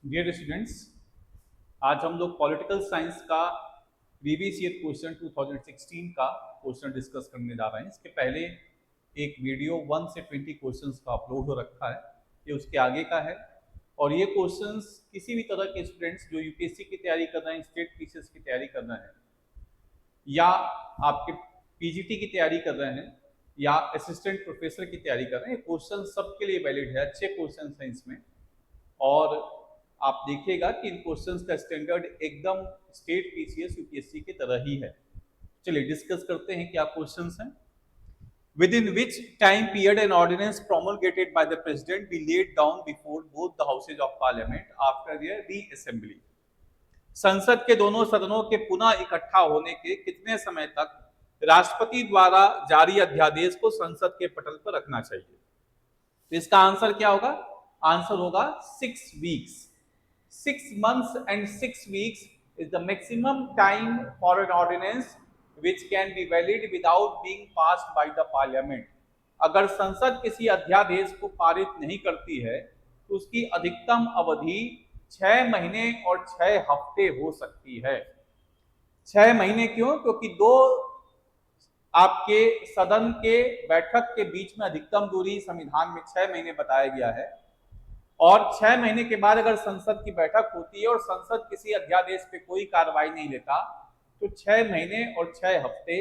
Dear students, आज हम लोग पॉलिटिकल साइंस का प्रीवियस ईयर क्वेश्चन 2016 का क्वेश्चन डिस्कस करने जा रहे हैं। इसके पहले एक वीडियो 1 से 20 क्वेश्चंस का अपलोड हो रखा है, ये उसके आगे का है। और ये क्वेश्चंस किसी भी तरह के स्टूडेंट्स जो यूपीएससी की तैयारी कर रहे हैं, स्टेट पीसीएस की तैयारी कर रहे हैं, या आपके पीजीटी की तैयारी कर रहे हैं, या असिस्टेंट प्रोफेसर की तैयारी कर रहे हैं, ये क्वेश्चन सबके लिए वैलिड है। अच्छे क्वेश्चन हैं इसमें, और आप देखिएगा कि इन क्वेश्चंस का स्टैंडर्ड एकदम स्टेट पीसीएस यूपीएससी की तरह ही है। चलिए डिस्कस करते हैं क्या क्वेश्चंस हैं। Within which time period an ordinance promulgated by the president be laid down before both the houses of parliament after their reassembly? संसद के दोनों सदनों के पुनः इकट्ठा होने के कितने समय तक राष्ट्रपति द्वारा जारी अध्यादेश को संसद के पटल पर रखना चाहिए? तो इसका आंसर क्या होगा? आंसर होगा 6 weeks. 6 months and 6 weeks is the maximum time for an ordinance which can be valid without being passed by the parliament. अगर संसद किसी अध्यादेश को पारित नहीं करती है तो उसकी अधिकतम अवधि 6 महीने और 6 हफ्ते हो सकती है। 6 महीने क्यों? क्योंकि दो आपके सदन के बैठक के बीच में अधिकतम दूरी संविधान में 6 महीने बताया गया है, और 6 महीने के बाद अगर संसद की बैठक होती है और संसद किसी अध्यादेश पे कोई कार्रवाई नहीं लेता तो 6 महीने और 6 हफ्ते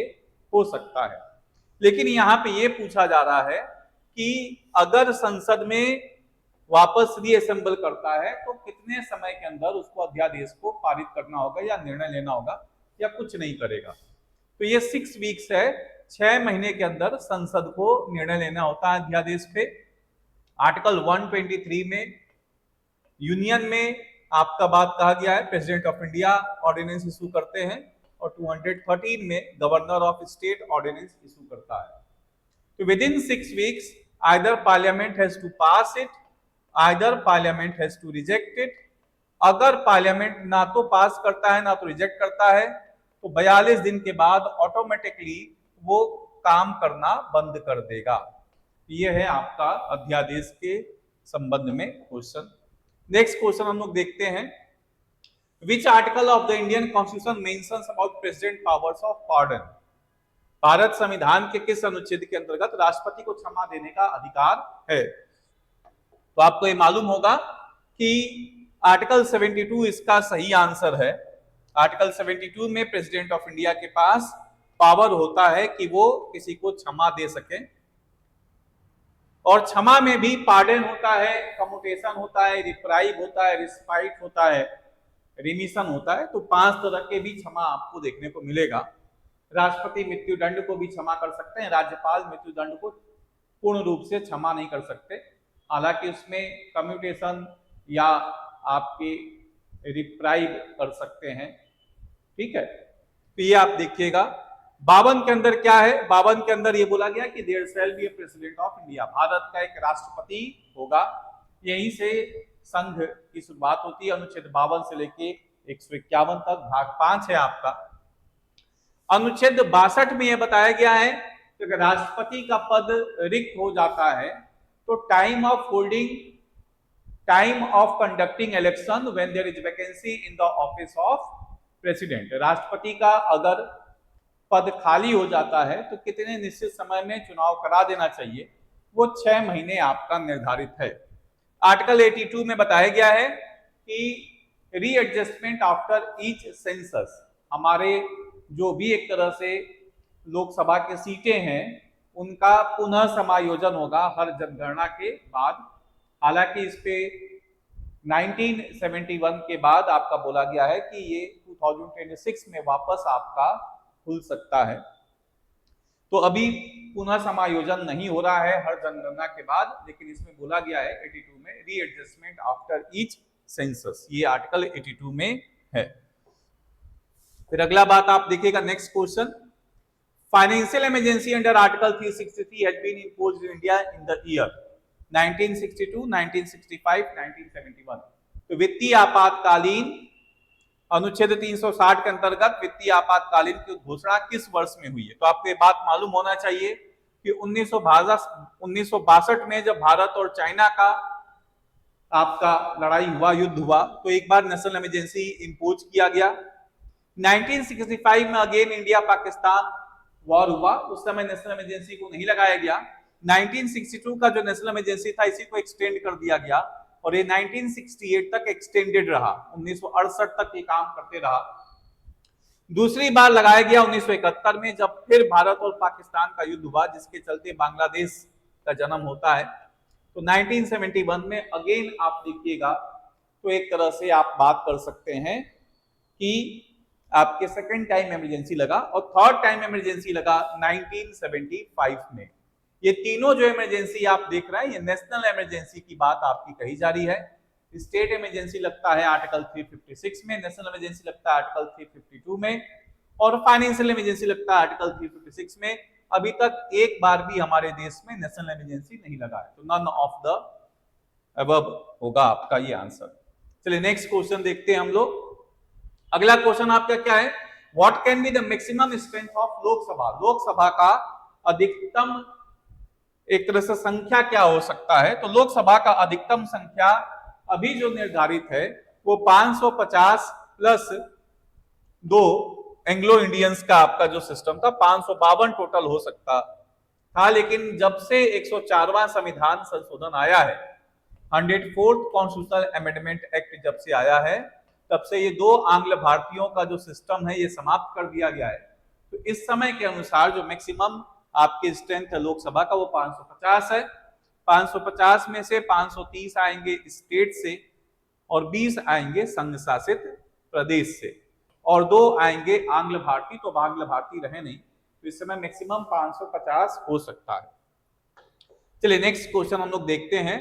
हो सकता है। लेकिन यहाँ पे ये पूछा जा रहा है कि अगर संसद में वापस रीअसेंबल करता है तो कितने समय के अंदर उसको अध्यादेश को पारित करना होगा या निर्णय लेना होगा, या कुछ नहीं करेगा। तो ये 6 वीक्स है, 6 महीने के अंदर संसद को निर्णय लेना होता है अध्यादेश पे। आर्टिकल 123 में यूनियन में आपका बात कहा गया है, president of India ordinance issue करते हैं, और 213 में governor of state ordinance issue करता है। तो within 6 weeks either parliament has to pass it, either parliament has to reject it. अगर पार्लियामेंट ना तो पास करता है ना तो रिजेक्ट करता है तो 42 दिन के बाद ऑटोमेटिकली वो काम करना बंद कर देगा। ये है आपका अध्यादेश के संबंध में क्वेश्चन। नेक्स्ट क्वेश्चन हम लोग देखते हैं। Which article of the Indian constitution mentions about president powers of pardon? Bharat संविधान के किस अनुच्छेद के अंतर्गत राष्ट्रपति को क्षमा देने का अधिकार है? तो आपको ये मालूम होगा कि आर्टिकल 72 इसका सही आंसर है। आर्टिकल 72 में प्रेसिडेंट ऑफ इंडिया के पास पावर होता है कि वो किसी को क्षमा दे सके, और क्षमा में भी पार्डन होता है, कम्यूटेशन होता है, रिप्राइव होता है, रिस्पाइट होता है, रिमिशन होता है। तो 5 तरह के भी क्षमा आपको देखने को मिलेगा। राष्ट्रपति मृत्युदंड को भी क्षमा कर सकते हैं, राज्यपाल मृत्युदंड को पूर्ण रूप से क्षमा नहीं कर सकते, हालांकि उसमें कम्यूटेशन या आपके रिप्राइव कर सकते हैं। ठीक है, तो ये आप देखिएगा। 52 के अंदर क्या है? 52 के अंदर ये बोला गया कि there shall be a president of India, Bharat का एक राष्ट्रपति होगा। यहीं से संघ की शुरुआत होती है। अनुच्छेद 52 से लेके 151 तक भाग 5 है आपका। अनुच्छेद 62 में यह बताया गया है कि अगर राष्ट्रपति का पद रिक्त हो जाता है तो time of conducting election when there is vacancy in the office of president, राष्ट्रपति का अगर पद खाली हो जाता है तो कितने निश्चित समय में चुनाव करा देना चाहिए, वो 6 महीने आपका निर्धारित है। आर्टिकल 82 में बताया गया है कि रीएडजस्टमेंट आफ्टर ईच सेंसस, हमारे जो भी एक तरह से लोकसभा की सीटें हैं उनका पुनः समायोजन होगा हर जनगणना के बाद। हालांकि इस पे 1971 के बाद आपका बोला गया है कि ये 2026 में वापस आपका खुल सकता है। तो अभी पुनः समायोजन नहीं हो रहा है हर जनगणना के बाद, लेकिन इसमें बोला गया है 82 में रीएडजस्टमेंट आफ्टर ईच सेंसस, ये आर्टिकल 82 में है। फिर अगला बात आप देखिएगा, next question. Financial emergency under article 363 has been imposed in India in the year 1962, 1965, 1971। तो वित्तीय आपातकालीन अनुच्छेद 360 के अंतर्गत वित्तीय आपातकालीन की घोषणा किस वर्ष में हुई है? तो आपको ये बात मालूम होना चाहिए कि 1962 में जब भारत और चाइना का आपका लड़ाई हुआ, युद्ध हुआ, तो एक बार नेशनल इमरजेंसी इंपोज किया गया। 1965 में अगेन इंडिया पाकिस्तान वॉर हुआ, उस समय नेशनल इमरजेंसी को नहीं लगाया गया। 1962 का जो नेशनल इमरजेंसी था इसी को एक्सटेंड कर दिया गया और ये 1968 तक एक्सटेंडेड रहा, 1968 तक ये काम करते रहा। दूसरी बार लगाया गया 1971 में, जब फिर भारत और पाकिस्तान का युद्ध हुआ जिसके चलते बांग्लादेश का जन्म होता है। तो 1971 में अगेन आप देखिएगा तो एक तरह से आप बात कर सकते हैं कि आपके सेकेंड टाइम इमरजेंसी लगा और थर्ड टाइम इमरजेंसी लगा 1975 में। ये तीनों जो इमरजेंसी आप देख रहे हैं ये नेशनल इमरजेंसी की बात आपकी कही जा रही है। स्टेट इमरजेंसी लगता है आर्टिकल 356 में, नेशनल इमरजेंसी लगता है आर्टिकल 352 में और फाइनेंशियल इमरजेंसी लगता है आर्टिकल 356 में। अभी तक एक बार भी हमारे देश में नेशनल इमरजेंसी नहीं लगा है, तो नन ऑफ द अबव होगा आपका ये आंसर। चलिए नेक्स्ट क्वेश्चन देखते हैं हम लोग। अगला क्वेश्चन आपका क्या है, what can be the maximum strength of Lok Sabha. Lok Sabha का अधिकतम एक तरह से संख्या क्या हो सकता है, तो लोकसभा का अधिकतम संख्या अभी जो निर्धारित है वो 550 प्लस 2 एंग्लो इंडियंस का आपका जो सिस्टम था 552 टोटल हो सकता था, लेकिन जब से 104वां संविधान संशोधन आया है, 104th कॉन्स्टिट्यूशनल अमेंडमेंट एक्ट जब से आया है तब से ये 2 आंग्ल भारतीयों का जो सिस्टम है ये समाप्त कर दिया गया है। तो इस समय के अनुसार जो मैक्सिमम आपकी स्ट्रेंथ है लोकसभा का वो 550 है। 550 में से 530 आएंगे स्टेट से और 20 आएंगे संघ शासित प्रदेश से और 2 आएंगे आंग्ल भारतीय, तो आंग्ल भारतीय रहे नहीं, तो इस समय मैक्सिमम 550 हो सकता है। चलिए नेक्स्ट क्वेश्चन हम लोग देखते हैं।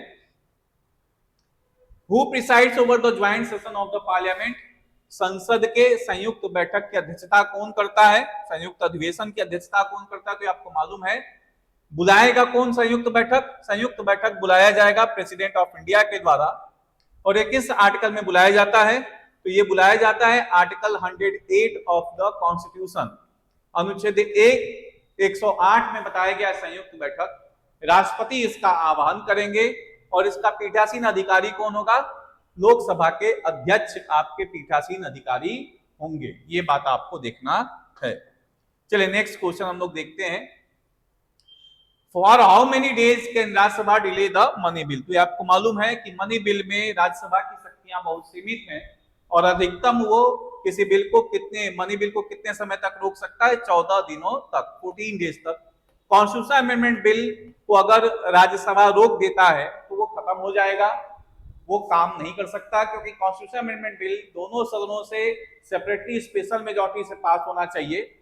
Who presides over the joint session of the parliament. संसद के संयुक्त बैठक की अध्यक्षता कौन करता है, संयुक्त अधिवेशन की अध्यक्षता कौन करता है, तो आपको मालूम है। बुलाएगा कौन संयुक्त बैठक, संयुक्त बैठक बुलाया जाएगा प्रेसिडेंट ऑफ इंडिया के द्वारा और ये किस आर्टिकल में बुलाया जाता है, तो ये बुलाया जाता है आर्टिकल 108 ऑफ द कॉन्स्टिट्यूशन। अनुच्छेद 108 में बताया गया संयुक्त बैठक, राष्ट्रपति इसका आह्वान करेंगे और इसका पीठासीन अधिकारी कौन होगा, लोकसभा के अध्यक्ष आपके पीठासीन अधिकारी होंगे। ये बात आपको देखना है। चलिए नेक्स्ट क्वेश्चन हम लोग देखते हैं। For how many days can Rajya Sabha delay the money bill. तो आपको मालूम है कि मनी बिल में राज्यसभा की शक्तियां बहुत सीमित हैं और अधिकतम वो किसी बिल को मनी बिल को कितने समय तक रोक सकता है, 14 दिनों तक, 14 डेज तक। कॉन्स्टिट्यूशन अमेंडमेंट बिल को अगर राज्यसभा रोक देता है तो वो खत्म हो जाएगा, वो काम नहीं कर सकता, क्योंकि कॉन्स्टिट्यूशन अमेंडमेंट बिल दोनों सदनों से सेपरेटली स्पेशल मेजॉरिटी से पास होना चाहिए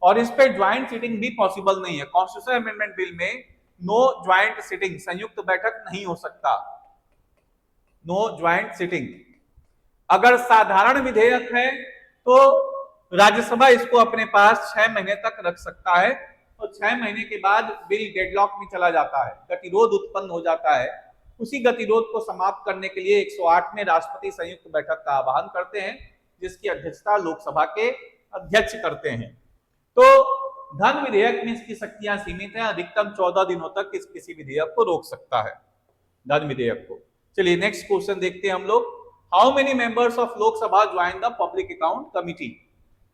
और इस पे ज्वाइंट सिटिंग भी पॉसिबल नहीं है। कॉन्स्टिट्यूशन अमेंडमेंट बिल में नो ज्वाइंट सिटिंग, संयुक्त बैठक नहीं हो सकता, नो ज्वाइंट सिटिंग। अगर साधारण विधेयक है तो राज्यसभा इसको अपने पास 6 महीने तक रख सकता है और 6 महीने के बाद बिल डेडलॉक में चला जाता है, गतिरोध उत्पन्न हो जाता है। उसी गतिरोध को समाप्त करने के लिए 108 में राष्ट्रपति संयुक्त बैठक का आह्वान करते हैं जिसकी अध्यक्षता लोकसभा के अध्यक्ष करते हैं। तो धन विधेयक में इसकी शक्तियां सीमित हैं, अधिकतम 14 दिनों तक किसी विधेयक को रोक सकता है, धन विधेयक को। चलिए नेक्स्ट क्वेश्चन देखते हैं हम लोग। How many members of Lok Sabha join the public account committee.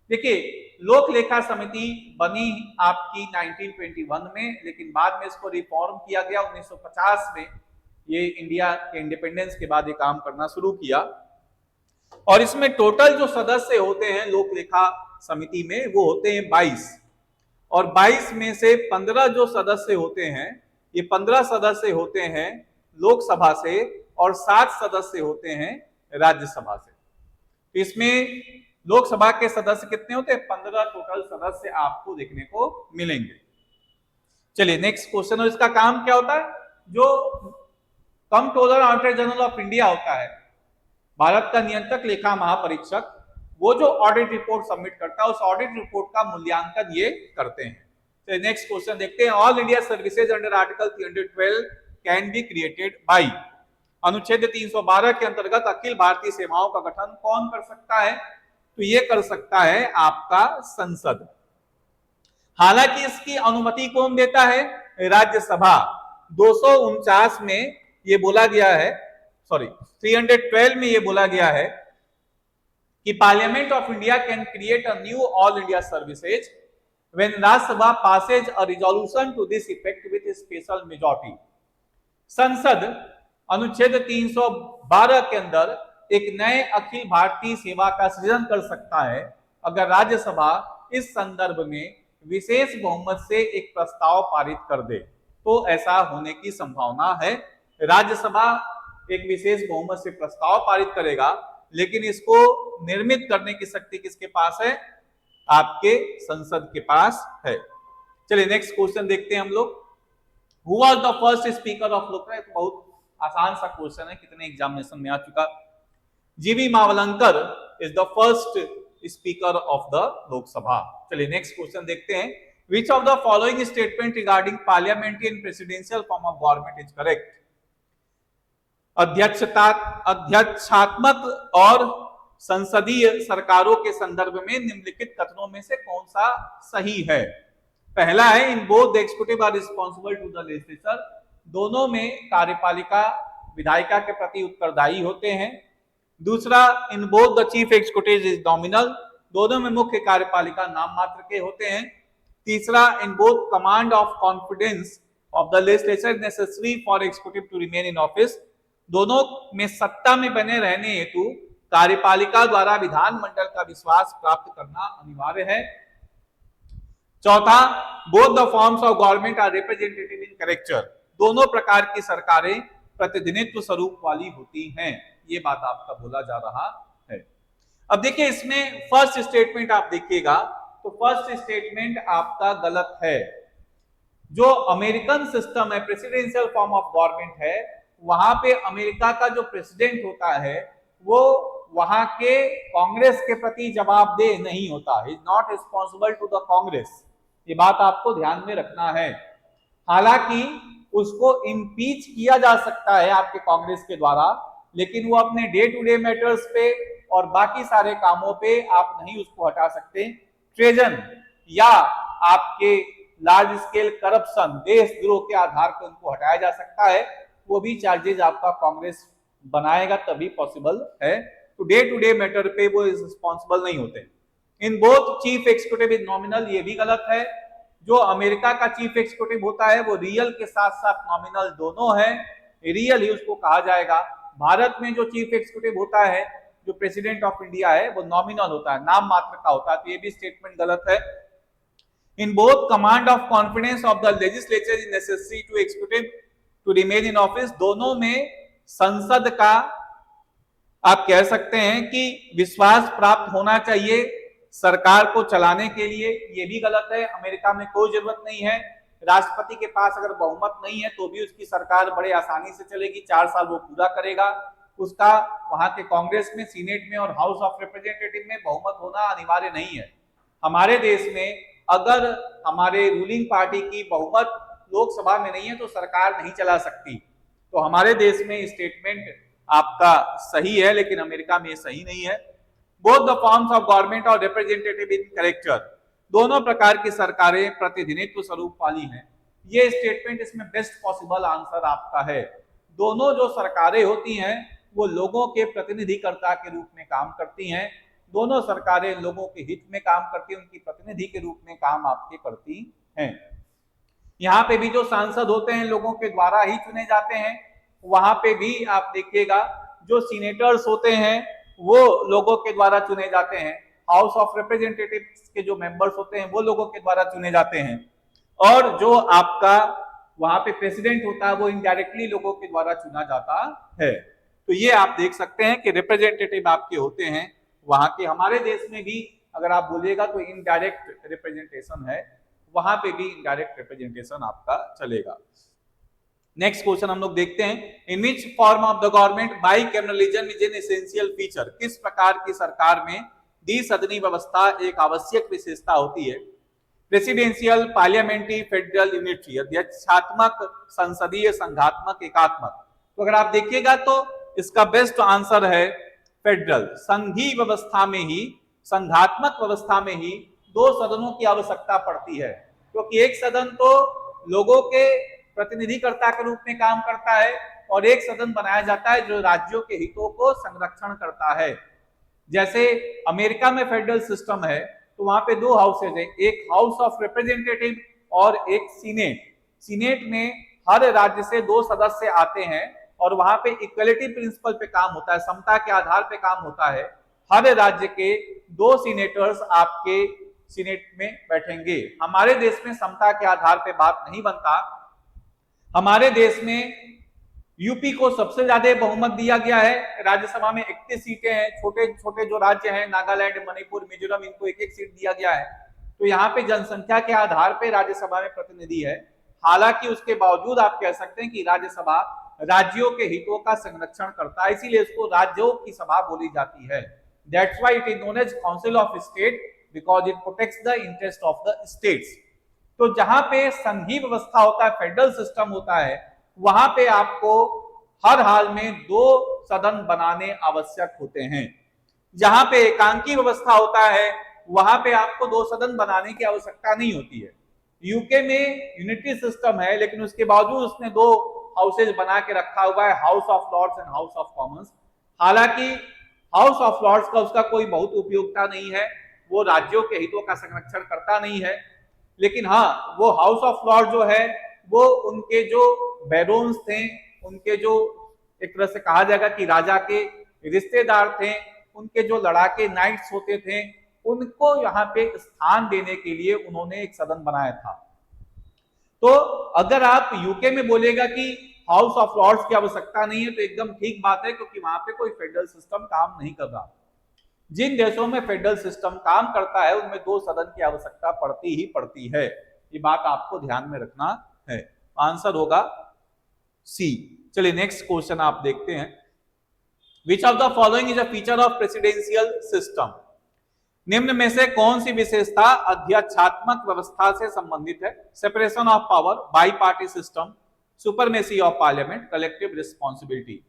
देखिए लोक लेखा समिति बनी आपकी 1921 में, लेकिन बाद में इसको रिफॉर्म किया गया 1950 में। ये इंडिया के इंडिपेंडेंस के बाद ये काम करना शुरू किया और इसमें टोटल जो सदस्य होते हैं लोक लेखा समिति में वो होते हैं 22 और 22 में से 15 जो सदस्य होते हैं, ये 15 सदस्य होते हैं लोकसभा से और 7 सदस्य होते हैं राज्यसभा से। तो इसमें लोकसभा के सदस्य कितने होते हैं, 15 टोटल सदस्य आपको देखने को मिलेंगे। चलिए नेक्स्ट क्वेश्चन, और इसका काम क्या होता है, जो controller auditor general of India होता है, भारत का नियंत्रक लेखा महापरीक्षक, वो जो ऑडिट रिपोर्ट सबमिट करता है उस ऑडिट रिपोर्ट का मूल्यांकन ये करते हैं। तो नेक्स्ट क्वेश्चन देखते हैं। All India services under article 312 can be created by. अनुच्छेद 312 के अंतर्गत अखिल भारतीय सेवाओं का गठन कौन कर सकता है, तो ये कर सकता है आपका संसद। हालांकि इसकी अनुमति कौन देता है, राज्यसभा। 249 में ये बोला गया है 312 में ये बोला गया है कि parliament of India can create a new all India services when Rajya Sabha passes a resolution to this effect with special majority. संसद अनुच्छेद 312 के अंदर एक नए अखिल भारतीय सेवा का सृजन कर सकता है अगर राज्यसभा इस संदर्भ में विशेष बहुमत से एक प्रस्ताव पारित कर दे, तो ऐसा होने की संभावना है। राज्यसभा एक विशेष बहुमत से प्रस्ताव पारित करेगा, लेकिन इसको निर्मित करने की शक्ति किसके पास है? आपके संसद के पास है। चलिए नेक्स्ट क्वेश्चन देखते हैं हम लोग। Who was the first speaker of Lok Sabha? बहुत आसान सा क्वेश्चन है, कितने एग्जामिनेशन में आ चुका। जीवी Mavalankar is the first speaker of the Lok Sabha. चलिए नेक्स्ट क्वेश्चन देखते हैं। Which of the following statement regarding parliamentary and presidential form of government is correct? अध्यक्षात्मक और संसदीय सरकारों के संदर्भ में निम्नलिखित कथनों में से कौन सा सही है? पहला है, in both the executive are responsible to the legislature. दोनों में कार्यपालिका विधायिका के प्रति उत्तरदायी होते हैं। दूसरा, इन both the chief executive is nominal. दोनों में मुख्य कार्यपालिका नाम मात्र के होते हैं। तीसरा, in both command of confidence of the legislature is necessary for executive to remain in office. दोनों में सत्ता में बने रहने हेतु कार्यपालिका द्वारा विधानमंडल का विश्वास प्राप्त करना अनिवार्य है। चौथा, both the forms of government are representative in character. दोनों प्रकार की सरकारें प्रतिनिधित्व स्वरूप वाली होती हैं। ये बात आपका बोला जा रहा है। अब देखिए इसमें फर्स्ट स्टेटमेंट आप देखिएगा तो फर्स्ट स्टेटमेंट आपका गलत है। जो अमेरिकन सिस्टम है, प्रेसिडेंशियल फॉर्म ऑफ गवर्नमेंट है, वहां पे अमेरिका का जो प्रेसिडेंट होता है वो वहां के कांग्रेस के प्रति जवाबदेह नहीं होता। Is not responsible to the Congress. ये बात आपको ध्यान में रखना है। हालांकि उसको इम्पीच किया जा सकता है आपके कांग्रेस के द्वारा, लेकिन वो अपने डे टू डे मैटर्स पे और बाकी सारे कामों पे आप नहीं उसको हटा सकते। ट्रेजन या आपके लार्ज स्केल करप्शन, देशद्रोह के आधार पर उनको हटाया जा सकता है। वो भी चार्जेज आपका कांग्रेस बनाएगा तभी पॉसिबल है। तो डे टू डे मैटर पे वो रिस्पॉन्सिबल नहीं होते। In both chief executive is nominal, ये भी गलत है। जो अमेरिका का चीफ एग्जीक्यूटिव होता है वो रियल के साथ साथ नॉमिनल दोनों है। रियल ही उसको कहा जाएगा। भारत में जो चीफ एग्जीक्यूटिव होता है, जो प्रेसिडेंट ऑफ इंडिया है, वो नॉमिनल होता है, नाम मात्र का होता है। तो ये भी स्टेटमेंट गलत है। In both command of confidence of the legislature is necessary to executive to remain in office. दोनों में संसद का आप कह सकते हैं कि विश्वास प्राप्त होना चाहिए सरकार को चलाने के लिए। ये भी गलत है। अमेरिका में कोई जरूरत नहीं है। राष्ट्रपति के पास अगर बहुमत नहीं है तो भी उसकी सरकार बड़े आसानी से चलेगी। 4 साल वो पूरा करेगा। उसका वहां के कांग्रेस में, सीनेट में और हाउस ऑफ रिप्रेजेंटेटिव में बहुमत होना अनिवार्य नहीं है। हमारे देश में अगर हमारे रूलिंग पार्टी की बहुमत लोकसभा में नहीं है तो सरकार नहीं चला सकती। तो हमारे देश में स्टेटमेंट आपका सही है, लेकिन अमेरिका में सही नहीं है। Both the forms of government और रिप्रेजेंटेटिव इन कैरेक्टर। दोनों प्रकार की सरकारें प्रतिनिधित्व स्वरूप वाली हैं। ये स्टेटमेंट इसमें बेस्ट पॉसिबल आंसर आपका है। दोनों जो सरकारें होती हैं वो लोगों के प्रतिनिधिकर्ता के रूप में काम करती हैं। दोनों सरकारें लोगों के हित में काम करती हैं, उनकी प्रतिनिधि के रूप में काम आपके करती हैं। यहाँ पे भी जो सांसद होते हैं लोगों के द्वारा ही चुने जाते हैं। वहां पे भी आप देखिएगा जो सीनेटर्स होते हैं वो लोगों के द्वारा चुने जाते हैं। हाउस ऑफ रिप्रेजेंटेटिव्स के जो मेंबर्स होते हैं वो लोगों के द्वारा चुने जाते हैं। और जो आपका वहां पे प्रेसिडेंट होता है वो इनडायरेक्टली लोगों के द्वारा चुना जाता है। तो ये आप देख सकते हैं कि रिप्रेजेंटेटिव आपके होते हैं वहां के। हमारे देश में भी अगर आप बोलिएगा तो इनडायरेक्ट रिप्रेजेंटेशन है, वहां पे भी इनडायरेक्ट रिप्रेजेंटेशन आपका चलेगा। नेक्स्ट क्वेश्चन हम लोग देखते हैं। In which form of the government bicameralism is an essential feature. किस प्रकार की सरकार में द्विसदनी व्यवस्था एक आवश्यक विशेषता होती है? Presidential, parliamentary, federal, unitary. अध्यक्षात्मक, संसदीय, संघात्मक, एकात्मक। तो अगर आप देखिएगा तो इसका बेस्ट आंसर है फेडरल। संघीय व्यवस्था में ही, संघात्मक व्यवस्था में ही 2 सदनों की आवश्यकता पड़ती है, क्योंकि एक सदन तो लोगों के प्रतिनिधिकर्ता के रूप में काम करता है और एक सदन बनाया जाता है जो राज्यों के हितों को संरक्षण करता है। जैसे अमेरिका में फेडरल सिस्टम है तो वहां पे दो हाउसेज है, एक हाउस ऑफ रिप्रेजेंटेटिव और एक सीनेट। सीनेट में हर राज्य से 2 सदस्य आते हैं और वहां पे इक्वलिटी प्रिंसिपल पे काम होता है, समता के आधार पे काम होता है। हर राज्य के 2 सीनेटर्स आपके सीनेट में बैठेंगे। हमारे देश में समता के आधार पे बात नहीं बनता। हमारे देश में यूपी को सबसे ज्यादा बहुमत दिया गया है, राज्यसभा में 31 सीटें हैं। छोटे छोटे जो राज्य हैं नागालैंड, मणिपुर, मिजोरम, इनको एक एक सीट दिया गया है। तो यहाँ पे जनसंख्या के आधार पे राज्यसभा में प्रतिनिधि है। हालांकि उसके बावजूद आप कह सकते हैं कि राज्यसभा राज्यों के हितों का संरक्षण करता है, इसीलिए इसको राज्यों की सभा बोली जाती है। That's why it is known as council of state because it protects the interest of the states. तो जहां पे संघीय व्यवस्था होता है, फेडरल सिस्टम होता है, वहां पे आपको हर हाल में 2 सदन बनाने आवश्यक होते हैं। जहां पे एकांकी व्यवस्था होता है वहां पे आपको 2 सदन बनाने की आवश्यकता नहीं होती है। यूके में यूनिटरी सिस्टम है लेकिन उसके बावजूद उसने 2 हाउसेज बना के रखा हुआ है, House of Lords and House of Commons. हालांकि हाउस ऑफ लॉर्ड्स का उसका कोई बहुत उपयोगिता नहीं है, वो राज्यों के हितों का संरक्षण करता नहीं है। लेकिन हाँ, वो हाउस ऑफ लॉर्ड जो है वो उनके जो बैरोन्स थे, उनके जो एक तरह से कहा जाएगा कि राजा के रिश्तेदार थे, उनके जो लड़ाके नाइट्स होते थे, उनको यहाँ पे स्थान देने के लिए उन्होंने एक सदन बनाया था। तो अगर आप यूके में बोलेगा कि हाउस ऑफ लॉर्ड्स की आवश्यकता नहीं है तो एकदम ठीक बात है, क्योंकि वहां पे कोई फेडरल सिस्टम काम नहीं कर रहा। जिन देशों में फेडरल सिस्टम काम करता है उनमें 2 सदन की आवश्यकता पड़ती ही पड़ती है। ये बात आपको ध्यान में रखना है। आंसर होगा सी। चलिए नेक्स्ट क्वेश्चन आप देखते हैं। Which of the following is a feature of presidential system? निम्न में से कौन सी विशेषता अध्यक्षात्मक व्यवस्था से संबंधित है? Separation of power, bi party system, supremacy of parliament, collective responsibility.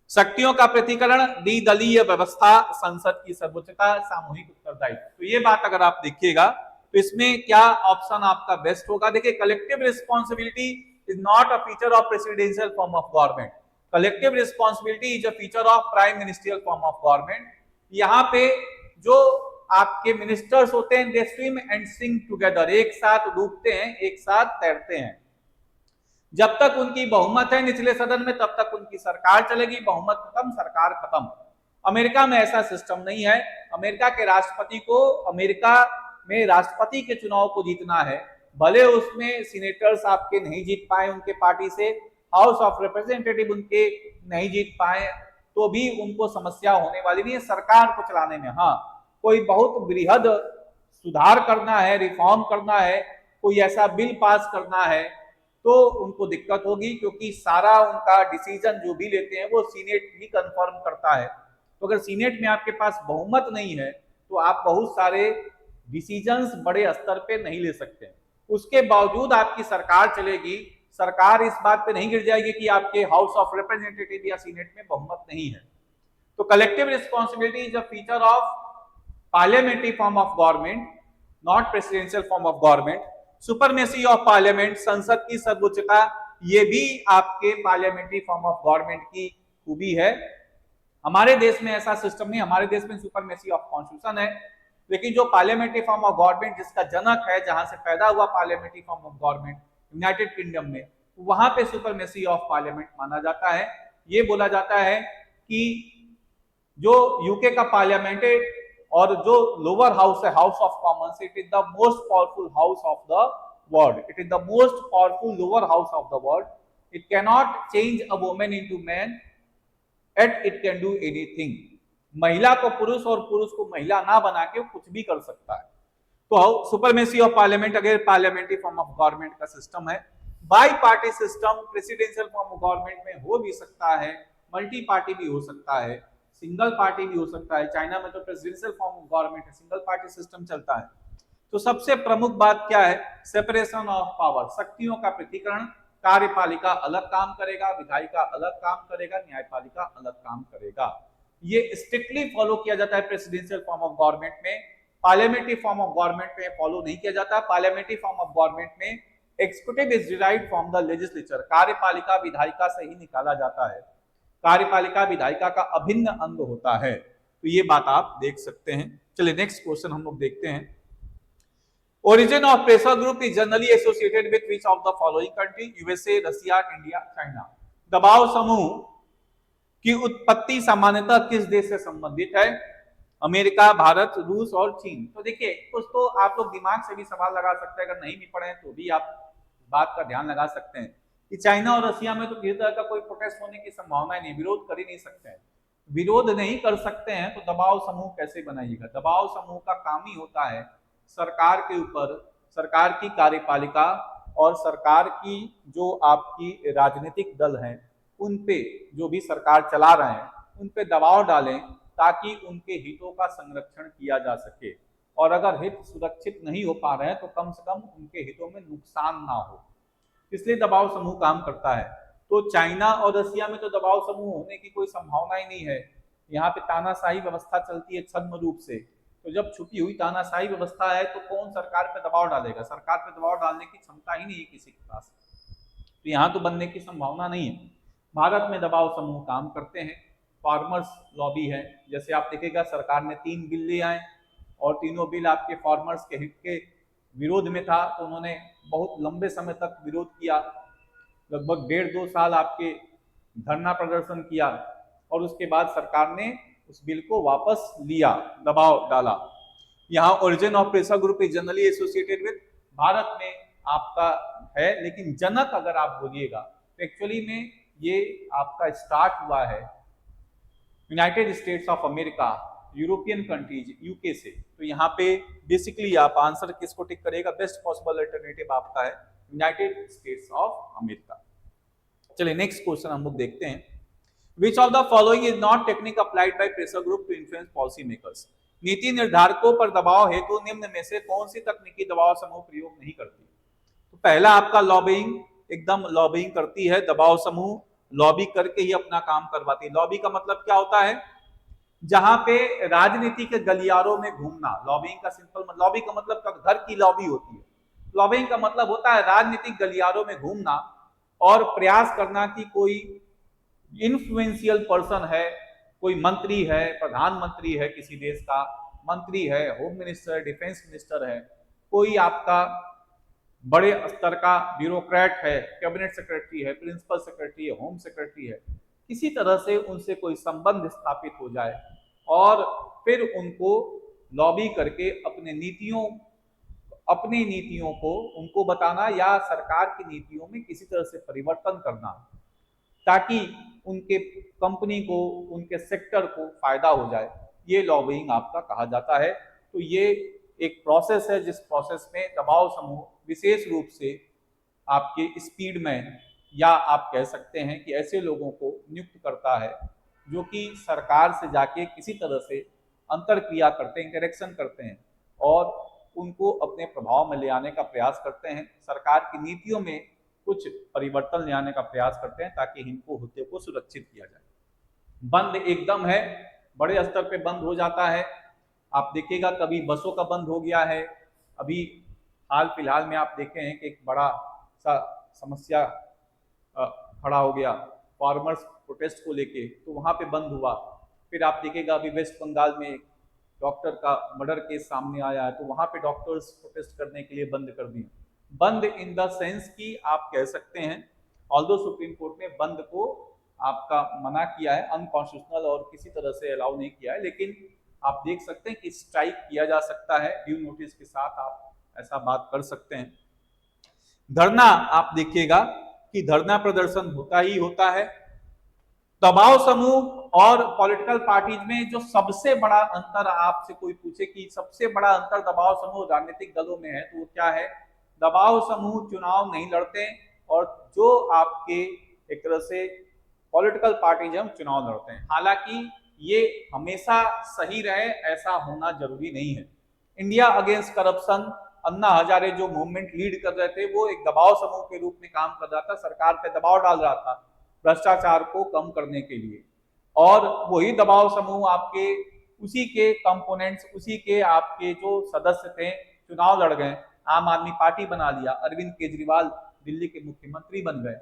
शक्तियों का प्रतिकरण, द्विदलीय व्यवस्था, संसद की सर्वोच्चता, सामूहिक उत्तरदायित्व। तो ये बात अगर आप देखिएगा तो इसमें क्या ऑप्शन आपका बेस्ट होगा? देखिए, collective responsibility is not a feature of presidential form of government. Collective responsibility is a feature of prime ministerial form of government. यहाँ पे जो आपके मिनिस्टर्स होते हैं, they swim and sink together, एक साथ डूबते हैं, एक साथ तैरते हैं। जब तक उनकी बहुमत है निचले सदन में तब तक उनकी सरकार चलेगी, बहुमत खत्म, सरकार खत्म। अमेरिका में ऐसा सिस्टम नहीं है। अमेरिका के राष्ट्रपति को अमेरिका में राष्ट्रपति के चुनाव को जीतना है, भले उसमें सीनेटर्स आपके नहीं जीत पाए उनके पार्टी से, हाउस ऑफ रिप्रेजेंटेटिव उनके नहीं जीत पाए, तो भी उनको समस्या होने वाली नहीं है सरकार को चलाने में। हाँ, कोई बहुत बृहद सुधार करना है, रिफॉर्म करना है, कोई ऐसा बिल पास करना है तो उनको दिक्कत होगी, क्योंकि सारा उनका डिसीजन जो भी लेते हैं वो सीनेट ही कंफर्म करता है। तो अगर सीनेट में आपके पास बहुमत नहीं है तो आप बहुत सारे डिसीजंस बड़े स्तर पे नहीं ले सकते। उसके बावजूद आपकी सरकार चलेगी, सरकार इस बात पे नहीं गिर जाएगी कि आपके हाउस ऑफ रिप्रेजेंटेटिव या सीनेट में बहुमत नहीं है। तो collective responsibility is a feature of parliamentary form of government, not presidential form of government. Supremacy of parliament, संसद की सर्वोच्चता, ये भी आपके पार्लियामेंट्री फॉर्म ऑफ गवर्नमेंट की खूबी है। हमारे देश में ऐसा सिस्टम नहीं, हमारे देश में सुपरमेसी ऑफ कॉन्स्टिट्यूशन है, लेकिन जो पार्लियामेंट्री फॉर्म ऑफ गवर्नमेंट जिसका जनक है, जहां से पैदा हुआ parliamentary form of government United kingdom में, वहां पे सुपरमेसी ऑफ पार्लियामेंट माना जाता है। ये बोला जाता है कि जो यूके का पार्लियामेंट है और जो लोअर हाउस है, House of Commons, it is the most powerful house of the world, it is the most powerful lower house of the world. It can not change a woman into man, at it can do anything. महिला को पुरुष और पुरुष को महिला ना बना के वो कुछ भी कर सकता है। तो सुपरमेसी ऑफ पार्लियामेंट अगर पार्लियामेंट्री फॉर्म ऑफ गवर्नमेंट का सिस्टम है। Bi party system presidential form of government में हो भी सकता है, मल्टी पार्टी भी हो सकता है, सिंगल पार्टी भी हो सकता है। चाइना में तो प्रेसिडेंशियल फॉर्म ऑफ गवर्नमेंट है, सिंगल पार्टी सिस्टम चलता है। तो सबसे प्रमुख बात क्या है? सेपरेशन ऑफ पावर, शक्तियों का पृथक्करण। कार्यपालिका अलग काम करेगा, विधायिका अलग काम करेगा, न्यायपालिका अलग काम करेगा। ये स्ट्रिक्टली फॉलो किया जाता है प्रेसिडेंशियल फॉर्म ऑफ गवर्नमेंट में। पार्लियामेंट्री फॉर्म ऑफ गवर्नमेंट में फॉलो नहीं किया जाता। पार्लियामेंट्री फॉर्म ऑफ गवर्नमेंट में executive is derived from the legislature, कार्यपालिका विधायिका से ही निकाला जाता है, कार्यपालिका विधायिका का अभिन्न अंग होता है। तो ये बात आप देख सकते हैं। चलिए नेक्स्ट क्वेश्चन हम लोग देखते हैं। Origin of pressure group is generally associated with which of the following country? USA, Russia, India, China. दबाव समूह की उत्पत्ति सामान्यतः किस देश से संबंधित है? अमेरिका, भारत, रूस और चीन। तो देखिए कुछ तो आप लोग दिमाग से भी सवाल लगा सकते हैं, अगर नहीं भी पढ़े तो भी आप बात का ध्यान लगा सकते हैं कि चाइना और रसिया में तो किसी तरह का कोई प्रोटेस्ट होने की संभावना नहीं, विरोध कर ही नहीं सकते हैं। विरोध नहीं कर सकते हैं तो दबाव समूह कैसे बनाइएगा? दबाव समूह का काम ही होता है सरकार के ऊपर, सरकार की कार्यपालिका और सरकार की जो आपकी राजनीतिक दल हैं उन पे, जो भी सरकार चला रहे हैं उन पे दबाव डालें ताकि उनके हितों का संरक्षण किया जा सके, और अगर हित सुरक्षित नहीं हो पा रहे हैं तो कम से कम उनके हितों में नुकसान ना हो, इसलिए दबाव समूह काम करता है। तो चाइना और रसिया में तो दबाव समूह होने की कोई संभावना ही नहीं है। यहाँ पे तानाशाही व्यवस्था चलती है छद्म रूप से, तो जब छुपी हुई तानाशाही व्यवस्था है तो कौन सरकार पे दबाव डालेगा? सरकार पे दबाव डालने की क्षमता ही नहीं है किसी के पास, तो यहाँ तो बनने की संभावना नहीं है। भारत में दबाव समूह काम करते हैं, फार्मर्स लॉबी है, जैसे आप देखिएगा सरकार ने 3 बिल ले आए और तीनों बिल आपके फार्मर्स के हित के विरोध में था, तो उन्होंने बहुत लंबे समय तक विरोध किया, लगभग 1.5-2 साल आपके धरना प्रदर्शन किया और उसके बाद सरकार ने उस बिल को वापस लिया, दबाव डाला। यहाँ origin of pressure group is generally associated with, Bharat में आपका है, लेकिन जनक अगर आप बोलिएगा तो एक्चुअली में ये आपका स्टार्ट हुआ है United states of America, European countries, UK से। तो यहाँ पे बेसिकली आप आंसर किसको टिक करेगा? बेस्ट पॉसिबल अल्टरनेटिव आपका है यूनाइटेड स्टेट्स ऑफ अमेरिका। चलिए नेक्स्ट क्वेश्चन हम लोग देखते हैं। Which of the following is not technique applied by pressure group to influence policy makers? नीति निर्धारकों पर दबाव हेतु निम्न में से कौन सी तकनीकी दबाव समूह प्रयोग नहीं करती? तो पहला आपका लॉबिंग, एकदम लॉबिंग करती है दबाव समूह, लॉबी करके ही अपना काम करवाती है। लॉबी का मतलब क्या होता है? जहां पे राजनीति के गलियारों में घूमना। लॉबिंग का सिंपल, लॉबी का मतलब घर की लॉबी होती है, लॉबिंग का मतलब होता है राजनीतिक गलियारों में घूमना और प्रयास करना कि कोई इन्फ्लुएंशियल पर्सन है, कोई मंत्री है, प्रधानमंत्री है, किसी देश का मंत्री है, होम मिनिस्टर, डिफेंस मिनिस्टर है, कोई आपका बड़े स्तर का ब्यूरोक्रेट है, कैबिनेट सेक्रेटरी है, प्रिंसिपल सेक्रेटरी है, होम सेक्रेटरी है, किसी तरह से उनसे कोई संबंध स्थापित हो जाए और फिर उनको लॉबी करके अपनी नीतियों को उनको बताना या सरकार की नीतियों में किसी तरह से परिवर्तन करना ताकि उनके कंपनी को, उनके सेक्टर को फायदा हो जाए, ये लॉबिंग आपका कहा जाता है। तो ये एक प्रोसेस है जिस प्रोसेस में दबाव समूह विशेष रूप से आपके स्पीड में, या आप कह सकते हैं कि ऐसे लोगों को नियुक्त करता है जो कि सरकार से जाके किसी तरह से अंतर क्रिया करते हैं, इंटरेक्शन करते हैं और उनको अपने प्रभाव में ले आने का प्रयास करते हैं, सरकार की नीतियों में कुछ परिवर्तन ले आने का प्रयास करते हैं ताकि इनको हुद्दे को सुरक्षित किया जाए। बंद एकदम है, बड़े स्तर पे बंद हो जाता है। आप देखिएगा कभी बसों का बंद हो गया है, अभी हाल फिलहाल में आप देखे हैं कि एक बड़ा सा समस्या खड़ा हो गया फार्मर्स प्रोटेस्ट को लेके, तो वहां पे बंद हुआ। फिर आप देखिएगा अभी वेस्ट बंगाल में डॉक्टर का मर्डर केस सामने आया है, तो वहां पे डॉक्टर्स प्रोटेस्ट करने के लिए बंद कर दिए। बंद इन द सेंस कि आप कह सकते हैं, ऑल्दो सुप्रीम कोर्ट ने बंद को आपका मना किया है, अनकॉन्स्टिट्यूशनल और किसी तरह से अलाउ नहीं किया है, लेकिन आप देख सकते हैं कि स्ट्राइक किया जा सकता है, ड्यू नोटिस के साथ आप ऐसा बात कर सकते हैं। धरना, आप देखिएगा कि धरना प्रदर्शन होता ही होता है। दबाव समूह और पॉलिटिकल पार्टीज में जो सबसे बड़ा अंतर, आपसे कोई पूछे कि सबसे बड़ा अंतर दबाव समूह राजनीतिक दलों में है, तो वो क्या है? दबाव समूह चुनाव नहीं लड़ते और जो आपके एक तरह से पॉलिटिकल पार्टीज हैं चुनाव लड़ते हैं। हालांकि ये हमेशा सही रहे ऐसा होना जरूरी नहीं है। India against corruption, Anna Hazare जो मूवमेंट लीड कर रहे थे, वो एक दबाव समूह के रूप में काम कर रहा था, सरकार पे दबाव डाल रहा था भ्रष्टाचार को कम करने के लिए, और वही दबाव समूह आपके उसी के कंपोनेंट्स, उसी के आपके जो सदस्य थे चुनाव लड़ गए आम आदमी पार्टी बना लिया, अरविंद केजरीवाल दिल्ली के मुख्यमंत्री बन गए।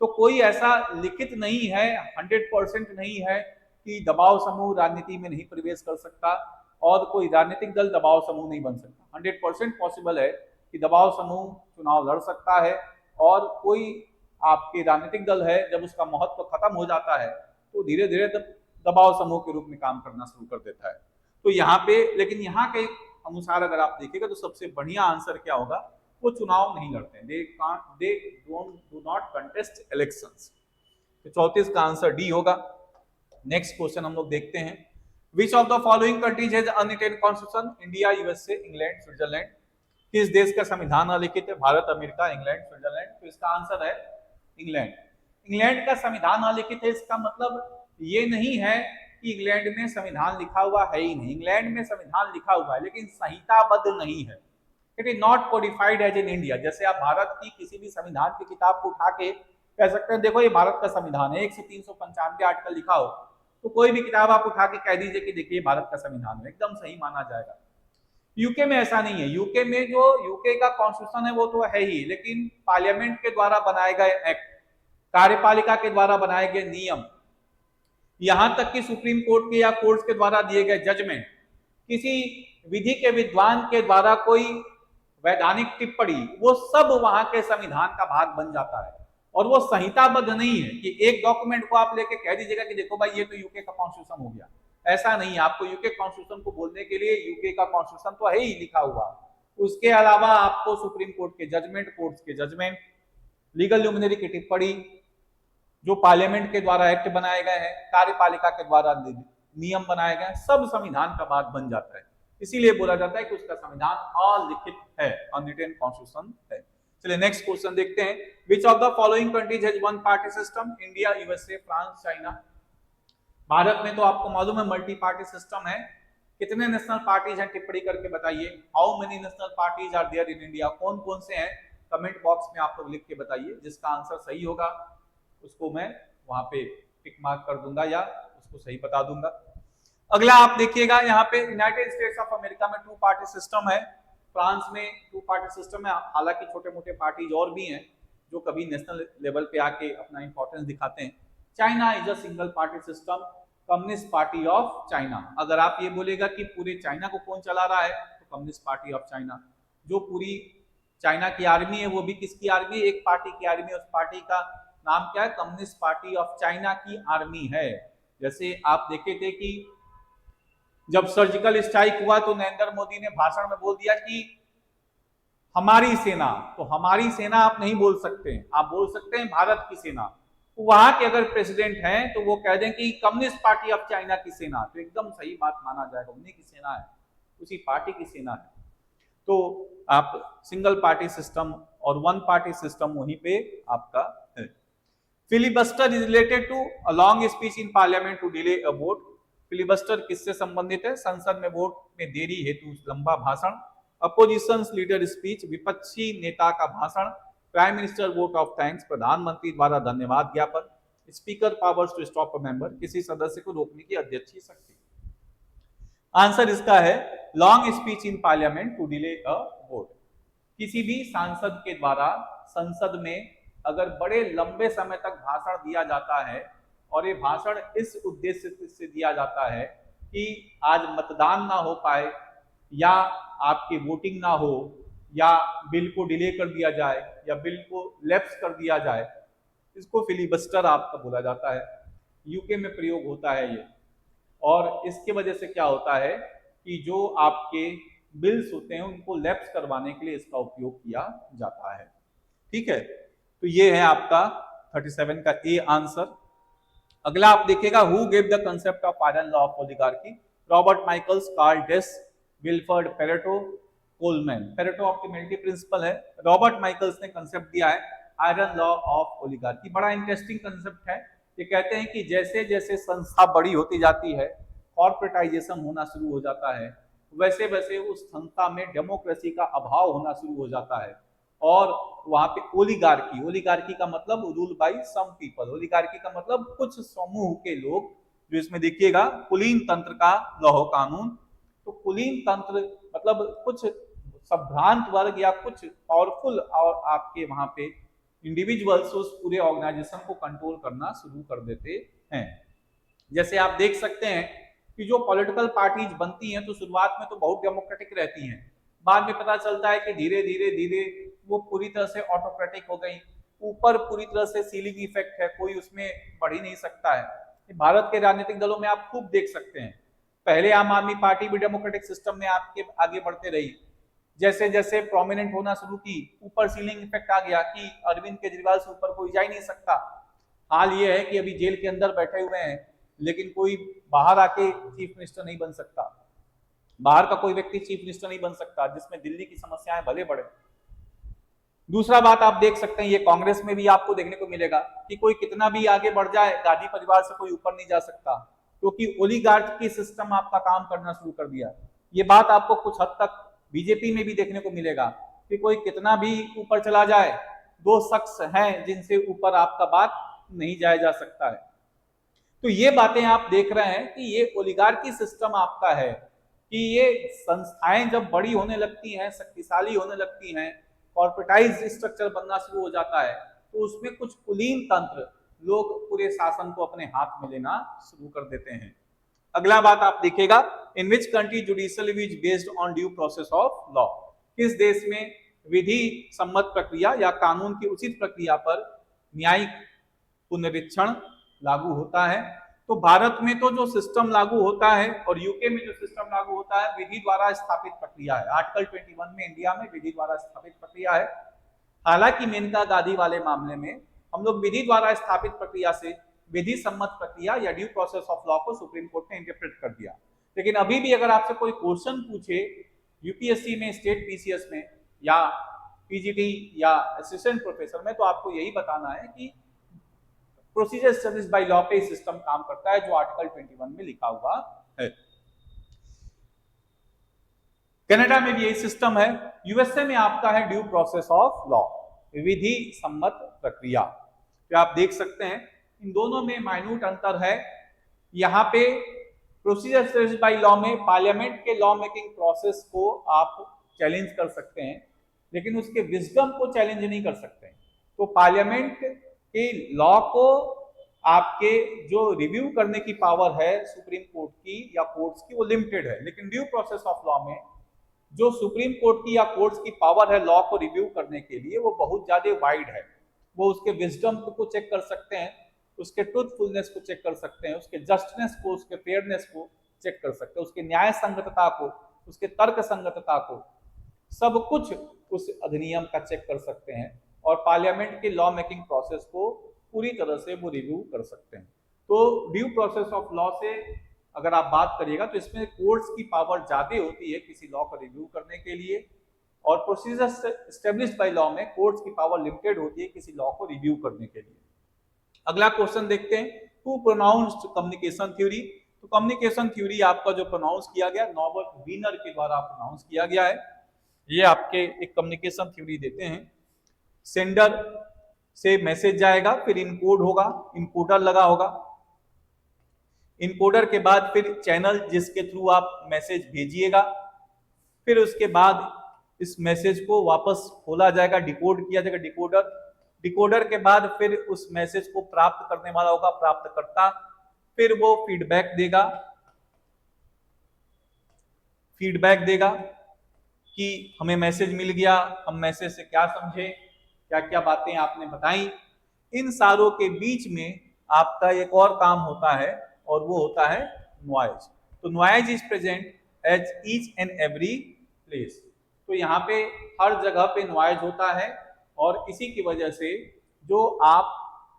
तो कोई ऐसा लिखित नहीं है, 100% नहीं है कि दबाव समूह राजनीति में नहीं प्रवेश कर सकता और कोई राजनीतिक दल दबाव समूह नहीं बन सकता। 100% पॉसिबल है कि दबाव समूह चुनाव लड़ सकता है और कोई आपके राजनीतिक दल है जब उसका महत्व खत्म हो जाता है तो धीरे धीरे दबाव समूह के रूप में काम करना शुरू कर देता है। तो यहाँ पे लेकिन यहाँ के अनुसार अगर आप देखिएगा तो सबसे बढ़िया आंसर क्या होगा, वो चुनाव नहीं लड़ते हैं, they do not contest elections. तो 34 का आंसर डी होगा। नेक्स्ट क्वेश्चन हम लोग देखते हैं, which of the following countries has unwritten constitution? India, USA, England, Switzerland. किस देश का संविधान अलिखित है? Bharat, America, England, Switzerland. तो इसका आंसर है इंग्लैंड। इंग्लैंड का संविधान अलिखित है, इसका मतलब ये नहीं है कि इंग्लैंड में संविधान लिखा हुआ है ही नहीं। इंग्लैंड में संविधान लिखा हुआ है लेकिन संहिताबद्ध नहीं है। It is not codified as in India. जैसे आप भारत की किसी भी संविधान की किताब को उठा के कह सकते हैं देखो ये भारत का संविधान है, 1 से 395 आर्टिकल लिखा हो, तो कोई भी किताब आप उठा के कह दीजिए कि देखिए भारत का संविधान है, एकदम सही माना जाएगा। यूके में ऐसा नहीं है। यूके में जो यूके का कॉन्स्टिट्यूशन है वो तो है ही, लेकिन पार्लियामेंट के द्वारा बनाए गए एक्ट, कार्यपालिका के द्वारा बनाए गए नियम, यहां तक कि सुप्रीम कोर्ट के या कोर्ट्स के द्वारा दिए गए जजमेंट, किसी विधि के विद्वान के द्वारा कोई वैधानिक टिप्पणी, वो सब वहां के संविधान का भाग बन जाता है और वो संहिताबद्ध नहीं है कि एक डॉक्यूमेंट को आप लेके कह दीजिएगा कि देखो भाई ये तो यूके का कॉन्स्टिट्यूशन हो गया। ऐसा नहीं है। आपको यूके कॉन्स्टिट्यूशन को बोलने के लिए यूके का कॉन्स्टिट्यूशन तो है ही लिखा हुआ, उसके अलावा आपको सुप्रीम कोर्ट के जजमेंट, कोर्ट्स के जजमेंट, लीगल ल्यूमिनरी की टिप्पणी, जो पार्लियामेंट के द्वारा एक्ट बनाए गए हैं, कार्यपालिका के द्वारा नियम बनाए गए, सब संविधान का भाग बन जाता है। इसीलिए बोला जाता है कि उसका संविधान अलिखित है, अनरिटेन कॉन्स्टिट्यूशन है। चलिए नेक्स्ट क्वेश्चन देखते हैं, which of the following countries has one party system? India, USA, France, China. Bharat में तो आपको मालूम है मल्टी पार्टी सिस्टम है। कितने नेशनल पार्टीज हैं टिप्पणी करके बताइए। How many national parties are there in India? कौन कौन से हैं कमेंट बॉक्स में आप लोग लिख के बताइए। जिसका आंसर सही होगा उसको मैं वहां पे टिक मार्क कर दूंगा या उसको सही बता दूंगा। अगला आप देखिएगा, यहाँ पे यूनाइटेड स्टेट्स ऑफ अमेरिका में 2 पार्टी सिस्टम है, फ्रांस में 2 पार्टी सिस्टम है। हालांकि छोटे मोटे पार्टीज और भी हैं जो कभी नेशनल लेवल पे आके अपना इंपॉर्टेंस दिखाते हैं। China is a single party system, communist party of China. अगर आप ये बोलेगा कि पूरे चाइना को कौन चला रहा है तो कम्युनिस्ट पार्टी ऑफ चाइना। जो पूरी चाइना की आर्मी है वो भी किसकी आर्मी? एक पार्टी की आर्मी। उस पार्टी का नाम क्या है? कम्युनिस्ट पार्टी ऑफ चाइना की आर्मी है। जैसे आप देखे थे कि जब सर्जिकल स्ट्राइक हुआ तो नरेंद्र मोदी ने भाषण में बोल दिया कि हमारी सेना, तो हमारी सेना आप नहीं बोल सकते, आप बोल सकते हैं भारत की सेना। तो वहां के अगर प्रेसिडेंट हैं तो वो कह दें कि कम्युनिस्ट पार्टी ऑफ चाइना की सेना, तो एकदम सही बात माना जाएगा, उन्हीं की सेना है, उसी पार्टी की सेना है। तो आप सिंगल पार्टी सिस्टम और वन पार्टी सिस्टम वहीं पे आपका है। Filibuster is related to a long speech in parliament to delay a vote. Filibuster किससे संबंधित है? संसद में वोट में देरी हेतु लंबा भाषण। अपोजिशन लीडर स्पीच, विपक्षी नेता का भाषण। Prime minister vote of thanks, प्रधानमंत्री द्वारा धन्यवाद ज्ञापन। Speaker powers to stop a member, किसी सदस्य को रोकने की अध्यक्ष की शक्ति। आंसर इसका है long speech in parliament to delay a vote. किसी भी सांसद के द्वारा संसद में अगर बड़े लंबे समय तक भाषण दिया जाता है और ये भाषण इस उद्देश्य से दिया जाता है कि आज मतदान ना हो पाए या आपकी वोटिंग ना हो या बिल को डिले कर दिया जाए या बिल को लैप्स कर दिया जाए, इसको फिलिबस्टर आपका बोला जाता है। यूके में प्रयोग होता है ये, और इसके वजह से क्या होता है कि जो आपके बिल्स होते हैं उनको लैप्स करवाने के लिए इसका उपयोग किया जाता है। ठीक है, तो ये है आपका 37 का ए आंसर। अगला आप देखिएगा, who gave the concept of iron law of oligarchy? Robert Michels, Karl Des, Wilfred Pareto, Coleman. Pareto optimality principle है, रॉबर्ट माइकल्स ने कंसेप्ट दिया है आयरन लॉ ऑफ ओलिगार्की। बड़ा इंटरेस्टिंग कंसेप्ट है। ये कहते हैं कि जैसे जैसे संस्था बड़ी होती जाती है, कॉर्पोरेटाइजेशन होना शुरू हो जाता है, वैसे वैसे उस संस्था में डेमोक्रेसी का अभाव होना शुरू हो जाता है और वहां पे ओलिगार्की, ओलिगार्की का मतलब rule by some people, oligarchy का मतलब कुछ समूह के लोग, जो इसमें देखिएगा कुलीन तंत्र का लौह कानून। तो कुलीन तंत्र मतलब कुछ संभ्रांत वर्ग या कुछ पावरफुल और आपके वहां पे इंडिविजुअल्स उस पूरे ऑर्गेनाइजेशन को कंट्रोल करना शुरू कर देते हैं। जैसे आप देख सकते हैं कि जो पॉलिटिकल पार्टीज बनती हैं तो शुरुआत में तो बहुत डेमोक्रेटिक रहती हैं, बाद में पता चलता है कि धीरे धीरे धीरे वो पूरी तरह से ऑटोक्रेटिक हो गई, ऊपर पूरी तरह से सीलिंग इफेक्ट है, कोई उसमें बढ़ ही नहीं सकता है। भारत के राजनीतिक दलों में आप खूब देख सकते हैं, पहले आम आदमी पार्टी भी डेमोक्रेटिक सिस्टम में आपके आगे बढ़ते रही, जैसे जैसे प्रोमिनेंट होना शुरू की ऊपर सीलिंग इफेक्ट आ गया कि अरविंद केजरीवाल से ऊपर कोई जा ही नहीं सकता। हाल ये है कि अभी जेल के अंदर बैठे हुए हैं लेकिन कोई बाहर आके चीफ मिनिस्टर नहीं बन सकता, बाहर का कोई व्यक्ति चीफ मिनिस्टर नहीं बन सकता, जिसमें दिल्ली की समस्याएं भले बढ़े। दूसरा बात आप देख सकते हैं, ये कांग्रेस में भी आपको देखने को मिलेगा कि कोई कितना भी आगे बढ़ जाए गांधी परिवार से कोई ऊपर नहीं जा सकता, क्योंकि ओलिगार्क की सिस्टम आपका काम करना शुरू कर दिया। ये बात आपको कुछ हद तक बीजेपी में भी देखने को मिलेगा कि कोई कितना भी ऊपर चला जाए, दो शख्स हैं जिनसे ऊपर आपका बात नहीं जाया जा सकता है। तो ये बातें आप देख रहे हैं कि ये ओलिगार्की सिस्टम आपका है कि ये संस्थाएं जब बड़ी होने लगती हैं, शक्तिशाली होने लगती हैं, कॉर्पोरेटाइज्ड स्ट्रक्चर बनना शुरू हो जाता है, तो उसमें कुछ कुलीन तंत्र लोग पूरे शासन को अपने हाथ में लेना शुरू कर देते हैं। अगला बात आप देखिएगा, in which country judicial is based on due process of law. किस देश में विधि सम्मत प्रक्रिया या कानून की उचित प्रक्रिया पर न्यायिक पुनरीक्षण लागू होता है। तो भारत में तो जो सिस्टम लागू होता है और यूके में जो सिस्टम लागू होता है विधि द्वारा स्थापित प्रक्रिया है। आर्टिकल 21 में इंडिया में विधि द्वारा स्थापित प्रक्रिया है। हालांकि मेनका गांधी वाले मामले में हम लोग विधि द्वारा स्थापित प्रक्रिया से विधि सम्मत प्रक्रिया या ड्यू प्रोसेस ऑफ लॉ को सुप्रीम कोर्ट ने इंटरप्रेट कर दिया। लेकिन अभी भी अगर आपसे कोई क्वेश्चन पूछे यूपीएससी में, स्टेट पीसीएस में या पीजीटी या असिस्टेंट प्रोफेसर में, तो आपको यही बताना है कि प्रोसीजर एस्टैब्लिश्ड बाय लॉ पे सिस्टम काम करता है जो आर्टिकल 21 में लिखा हुआ है। कनाडा में भी यही सिस्टम है। यूएसए में आपका है ड्यू प्रोसेस ऑफ लॉ, विधि सम्मत प्रक्रिया। तो आप देख सकते हैं इन दोनों में माइन्यूट अंतर है। यहाँ पे प्रोसीजर एस्टैब्लिश्ड बाय लॉ में पार्लियामेंट के लॉ मेकिंग प्रोसेस को आप चैलेंज कर सकते हैं, लेकिन उसके विजडम को चैलेंज नहीं कर सकते। तो पार्लियामेंट के लॉ को आपके जो रिव्यू करने की पावर है सुप्रीम कोर्ट की या कोर्ट्स की, वो लिमिटेड है। लेकिन ड्यू प्रोसेस ऑफ लॉ में जो सुप्रीम कोर्ट की या कोर्ट्स की पावर है लॉ को रिव्यू करने के लिए, वो बहुत ज्यादा वाइड है। वो उसके विजडम को चेक कर सकते हैं, उसके ट्रूथफुलनेस को चेक कर सकते हैं, उसके जस्टनेस को, उसके फेयरनेस को चेक कर सकते हैं, उसके न्याय संगतता को, उसके तर्क संगतता को, सब कुछ उस अधिनियम का चेक कर सकते हैं और पार्लियामेंट के लॉ मेकिंग प्रोसेस को पूरी तरह से वो रिव्यू कर सकते हैं। तो ड्यू प्रोसेस ऑफ लॉ से अगर आप बात करिएगा तो इसमें कोर्ट्स की पावर ज्यादा होती है किसी लॉ को रिव्यू करने के लिए, और प्रोसीजर एस्टैब्लिश्ड बाय लॉ में कोर्ट्स की पावर लिमिटेड होती है किसी लॉ को रिव्यू करने के लिए। अगला क्वेश्चन देखते हैं, हु प्रोनाउंस्ड कम्युनिकेशन थ्योरी। तो कम्युनिकेशन थ्योरी आपका जो प्रोनाउंस किया गया नॉर्बर्ट वीनर के द्वारा प्रोनाउंस किया गया है। ये आपके एक कम्युनिकेशन थ्योरी देते हैं, सेंडर से मैसेज जाएगा, फिर इनकोड होगा, इनकोडर लगा होगा, इनकोडर के बाद फिर चैनल जिसके थ्रू आप मैसेज भेजिएगा, फिर उसके बाद इस मैसेज को वापस खोला जाएगा, डिकोड किया जाएगा डिकोडर, डिकोडर के बाद फिर उस मैसेज को प्राप्त करने वाला होगा प्राप्तकर्ता, फिर वो फीडबैक देगा कि हमें मैसेज मिल गया, हम मैसेज से क्या समझे, क्या क्या बातें आपने बताई। इन सारों के बीच में आपका एक और काम होता है और वो होता है नॉइज। तो noise is present at each and every place. तो यहाँ पे हर जगह पे नॉइज होता है और इसी की वजह से जो आप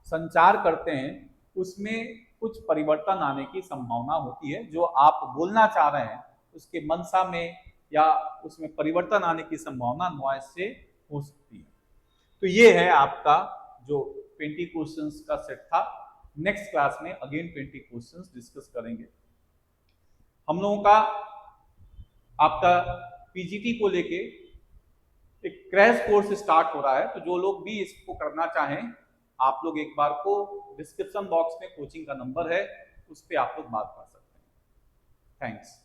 संचार करते हैं उसमें कुछ परिवर्तन आने की संभावना होती है। जो आप बोलना चाह रहे हैं उसके मंशा में या उसमें परिवर्तन आने की संभावना नॉइज से हो सकती है। तो ये है आपका जो 20 क्वेश्चंस का सेट था। नेक्स्ट क्लास में अगेन 20 क्वेश्चंस डिस्कस करेंगे। हम लोगों का आपका पीजीटी को लेके एक क्रैश कोर्स स्टार्ट हो रहा है, तो जो लोग भी इसको करना चाहें आप लोग एक बार को डिस्क्रिप्शन बॉक्स में कोचिंग का नंबर है, उस पर आप लोग बात कर सकते हैं। थैंक्स।